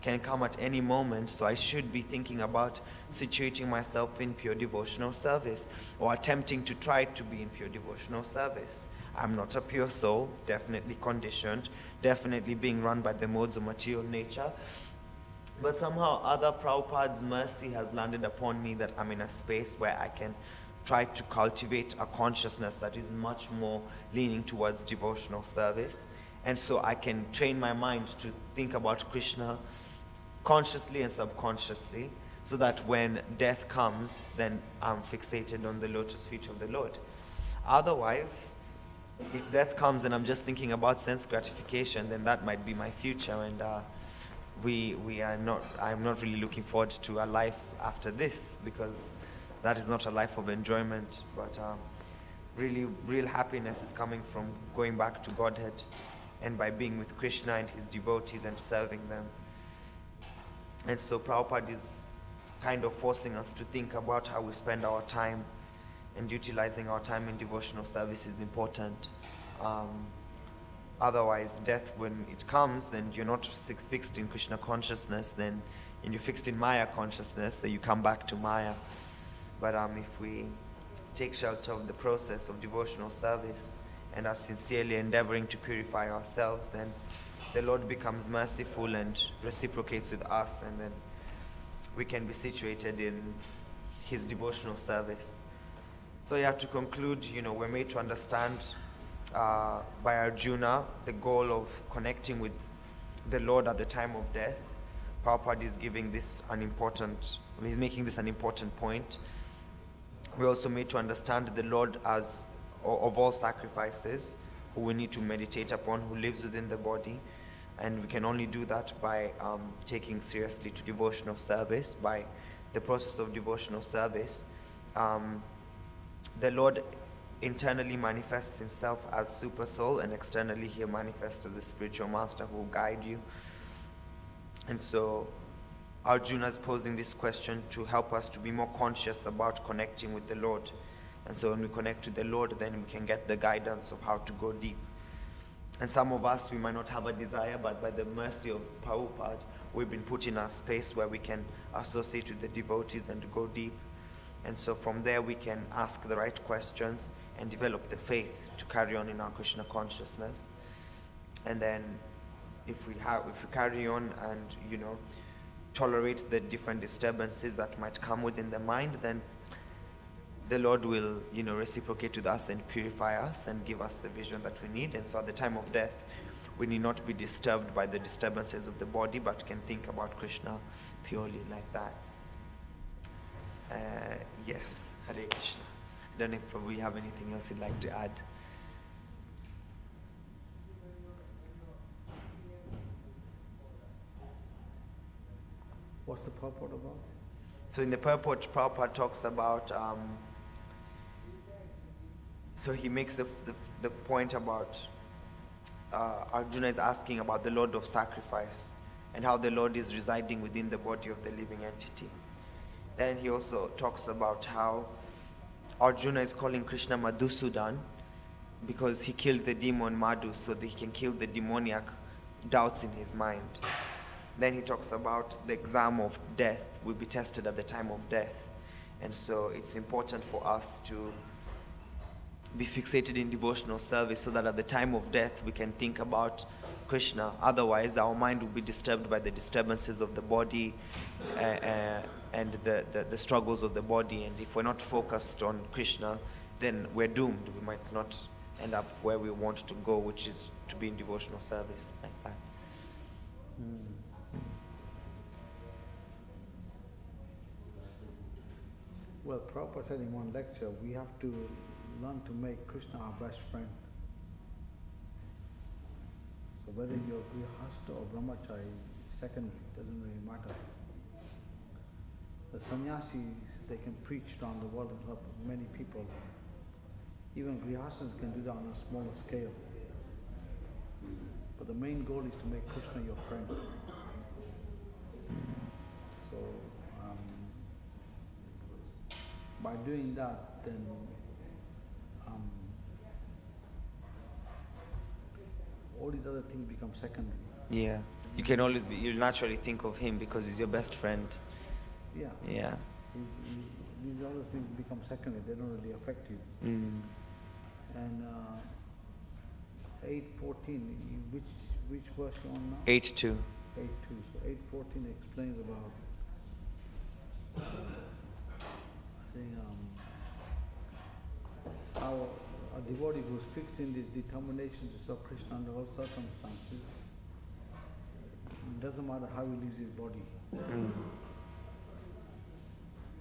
can come at any moment, so I should be thinking about situating myself in pure devotional service, or attempting to try to be in pure devotional service. I'm not a pure soul, definitely conditioned, definitely being run by the modes of material nature. But somehow other Prabhupada's mercy has landed upon me that I'm in a space where I can try to cultivate a consciousness that is much more leaning towards devotional service. And so I can train my mind to think about Krishna consciously and subconsciously, so that when death comes, then I'm fixated on the lotus feet of the Lord. Otherwise, if death comes and I'm just thinking about sense gratification, then that might be my future, and I'm not really looking forward to a life after this, because that is not a life of enjoyment, but really real happiness is coming from going back to Godhead, and by being with Krishna and his devotees and serving them. And so Prabhupada is kind of forcing us to think about how we spend our time, and utilizing our time in devotional service is important. Otherwise, death, when it comes and you're not fixed in Krishna consciousness, and you're fixed in Maya consciousness, then you come back to Maya. But if we take shelter of the process of devotional service and are sincerely endeavoring to purify ourselves, then the Lord becomes merciful and reciprocates with us, and then we can be situated in his devotional service. So to conclude, we're made to understand by Arjuna the goal of connecting with the Lord at the time of death. Prabhupada is giving this he's making this an important point. We're also made to understand the Lord as of all sacrifices, who we need to meditate upon, who lives within the body. And we can only do that by taking seriously to devotional service. By the process of devotional service, the Lord internally manifests himself as super soul, and externally he'll manifest as the spiritual master who will guide you. And so Arjuna is posing this question to help us to be more conscious about connecting with the Lord. And so when we connect to the Lord, then we can get the guidance of how to go deep. And some of us, we might not have a desire, but by the mercy of Prabhupada, we've been put in a space where we can associate with the devotees and go deep. And so from there we can ask the right questions and develop the faith to carry on in our Krishna consciousness. And then if we carry on and, tolerate the different disturbances that might come within the mind, then the Lord will, reciprocate with us and purify us and give us the vision that we need. And so at the time of death, we need not be disturbed by the disturbances of the body, but can think about Krishna purely like that. Yes, Hare Krishna. I don't know if probably you have anything else you'd like to add.
What's the purport about?
So in the purport, Prabhupada talks about, so he makes the point about Arjuna is asking about the Lord of sacrifice and how the Lord is residing within the body of the living entity. Then he also talks about how Arjuna is calling Krishna Madhusudan because he killed the demon Madhu so that he can kill the demoniac doubts in his mind. Then he talks about the exam of death will be tested at the time of death. And so it's important for us to be fixated in devotional service so that at the time of death we can think about Krishna. Otherwise our mind will be disturbed by the disturbances of the body and the struggles of the body. And if we're not focused on Krishna, then we're doomed. We might not end up where we want to go, which is to be in devotional service like that.
Well, Prabhupada said in one lecture, we have to learn to make Krishna our best friend. So whether you're Grihastha or Brahmachari, secondary, doesn't really matter. The sannyasis, they can preach around the world and help many people. Even Grihasthas can do that on a smaller scale. But the main goal is to make Krishna your friend. So, by doing that, then all these other things become secondary.
Yeah, you can always you'll naturally think of him because he's your best friend.
Yeah.
Yeah.
These other things become secondary, they don't really affect you. And 8.14, which verse you on now?
8.2.
8.2. So 8.14 explains about saying how a devotee who's fixed in this determination to serve Krishna under all circumstances, it doesn't matter how he leaves his body.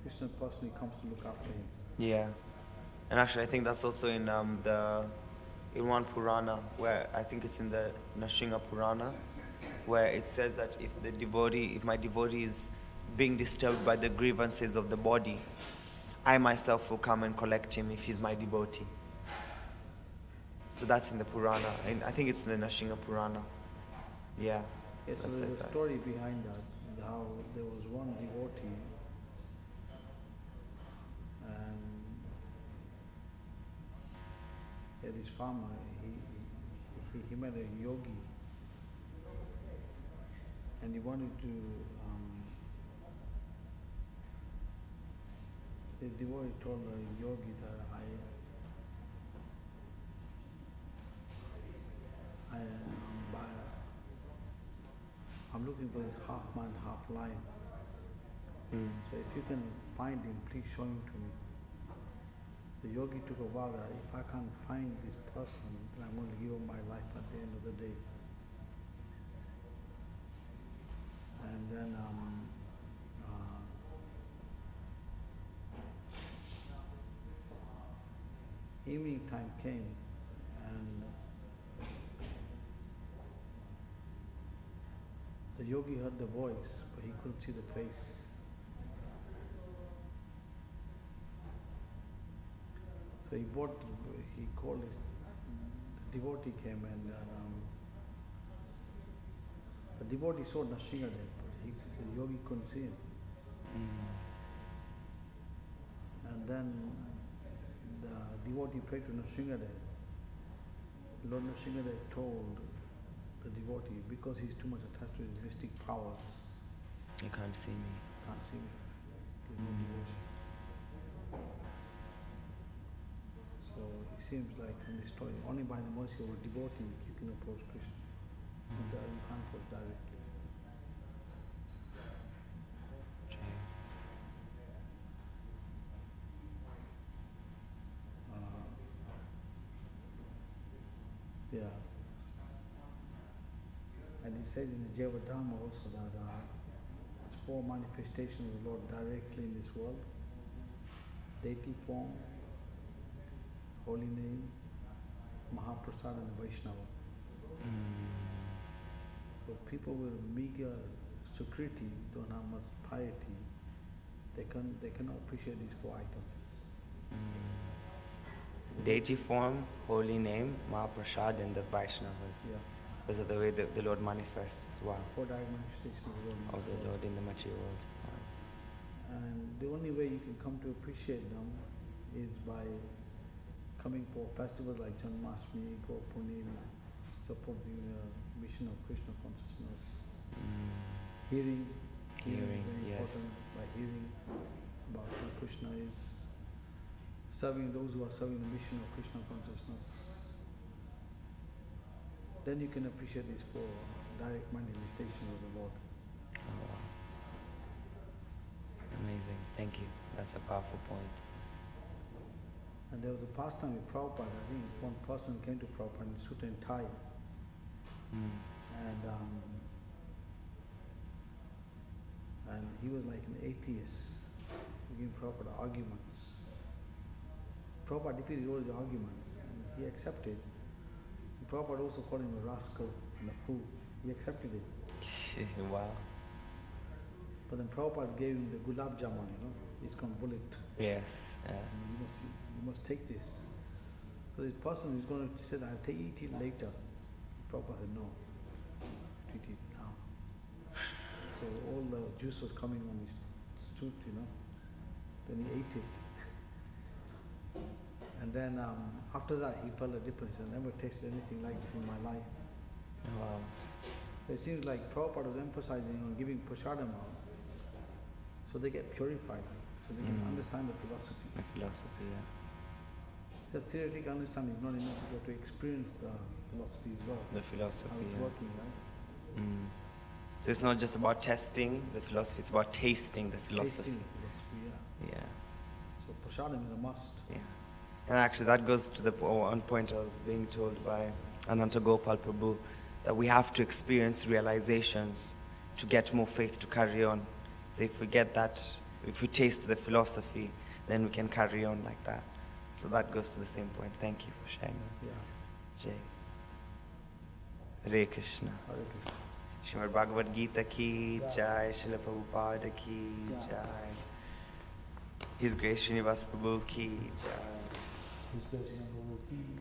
Krishna personally comes to look after him.
Yeah. And actually I think that's also in in one Purana, where I think it's in the Nrsimha Purana, where it says that if my devotee is being disturbed by the grievances of the body, I myself will come and collect him if he's my devotee. So that's in the Purana, and I think it's in the Nrsimha Purana. Yeah.
Yes, so there's a story behind that, how there was one devotee, and at his farmer, he met a yogi, and he wanted to, the devotee told the yogi that I'm looking for this half man, half lion. So if you can find him, please show him to me. The yogi took a vow that if I can't find this person, then I'm going to give him my life at the end of the day. And then evening time came, and the yogi heard the voice, but he couldn't see the face. So he called his, the devotee came and the devotee saw Nrsimhadev, but the yogi couldn't see him. And then the devotee prayed to Nrsimhadev. Lord Nrsimhadev told the devotee, because he's too much attached to his mystic powers,
You can't see me.
can't see me. There's no devotion. So it seems like from this story, only by the mercy of a devotee you can approach Krishna. You can't approach directly.
Jai.
Yeah. And it says in the Jeva Dharma also that there's 4 manifestations of the Lord directly in this world: deity form, holy name, Mahaprasad, and Vaishnava. So people with meager sukriti, don't have much piety, they cannot appreciate these 4 items.
Deity form, holy name, Mahaprasad, and the Vaishnavas.
Yeah.
Those are the way the Lord manifests. Wow.
4 direct manifestations of the Lord.
Of the Lord in the material world. Wow.
And the only way you can come to appreciate them is by coming for festivals like Janmashtami, Gaur Purnima, supporting the mission of Krishna consciousness. Hearing is very
Yes.
important, by hearing about who Krishna is. Serving those who are serving the mission of Krishna consciousness. Then you can appreciate these 4 direct manifestations of the Lord.
Oh, wow. Amazing. Thank you. That's a powerful point.
And there was a pastime with Prabhupada. I think one person came to Prabhupada in suit and tie, and he was like an atheist, giving Prabhupada arguments. Prabhupada defeated all his arguments, and he accepted. Prabhupada also called him a rascal and a fool. He accepted it.
Wow.
But then Prabhupada gave him the gulab jamun, it's called bullet.
Yes.
You must take this. So this person is going to say, I'll eat it later. Prabhupada said, no, eat it now. So all the juice was coming on his tooth, Then he ate it. And then after that, he felt a difference. I never tasted anything like this in my life.
Wow.
So it seems like Prabhupada was emphasizing on giving prasadam out, so they get purified, so they can understand the philosophy.
The philosophy, yeah.
The theoretical understanding is not enough. You have to experience the philosophy as well.
The philosophy,
How it's
yeah.
working, right?
So it's not just about testing the philosophy, it's about tasting the philosophy.
Tasting the philosophy,
Yeah.
So prasadam is a must.
Yeah. And actually that goes to the one point I was being told by Ananta Gopal Prabhu, that we have to experience realizations to get more faith to carry on. So if we get that, if we taste the philosophy, then we can carry on like that. So that goes to the same point. Thank you for sharing that.
Yeah.
Jai. Hare Krishna.
Hare Krishna.
Srimad Bhagavad Gita ki jai, Srila Prabhupada ki jai. His Grace Srinivas Prabhu ki jai.
His blessing on all of these.